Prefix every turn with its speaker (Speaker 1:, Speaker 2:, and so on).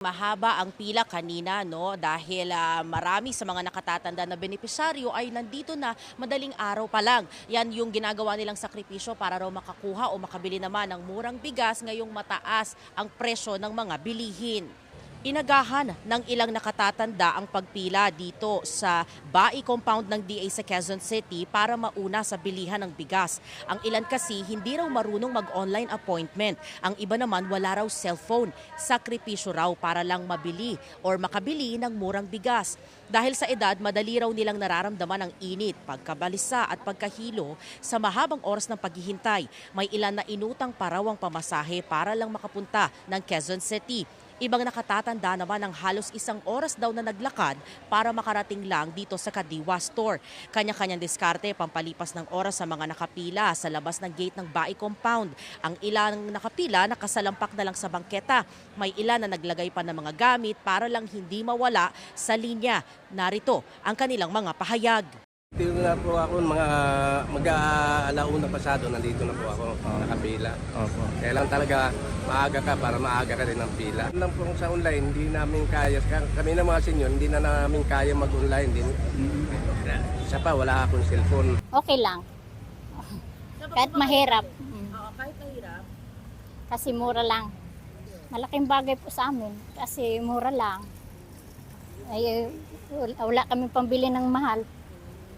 Speaker 1: Mahaba ang pila kanina, no, dahil marami sa mga nakatatanda na benepisyaryo ay nandito na madaling araw pa lang. Yan yung ginagawa nilang sakripisyo para raw makakuha o makabili naman ng murang bigas ngayong mataas ang presyo ng mga bilihin. Inagahan ng ilang nakatatanda ang pagpila dito sa Bai compound ng DA sa Quezon City para mauna sa bilihan ng bigas. Ang ilan kasi hindi raw marunong mag-online appointment. Ang iba naman wala raw cellphone. Sakripisyo raw para lang mabili or makabili ng murang bigas. Dahil sa edad, madali raw nilang nararamdaman ang init, pagkabalisa at pagkahilo sa mahabang oras ng paghihintay. May ilan na inutang parawang pamasahe para lang makapunta ng Quezon City. Ibang nakatatanda naman ng halos 1 oras daw na naglakad para makarating lang dito sa Kadiwa Store. Kanya-kanyang diskarte pampalipas ng oras sa mga nakapila sa labas ng gate ng Bai Compound. Ang ilang nakapila nakasalampak na lang sa bangketa. May ilan na naglagay pa ng mga gamit para lang hindi mawala sa linya. Narito ang kanilang mga pahayag.
Speaker 2: Dito na po ako, mga mag-alauna pasado, nandito na po ako, nakapila.
Speaker 3: Opo.
Speaker 2: Kaya lang talaga maaga ka para maaga ka rin ang pila. Lang po sa online, hindi namin kaya, kami na mga senyor, hindi na namin kaya mag-online din. Isa pa, wala akong cellphone.
Speaker 4: Okay lang. Kahit mahirap.
Speaker 1: Kahit mahirap.
Speaker 4: Kasi mura lang. Malaking bagay po sa amin. Kasi mura lang. Ay, wala kami pambili ng mahal.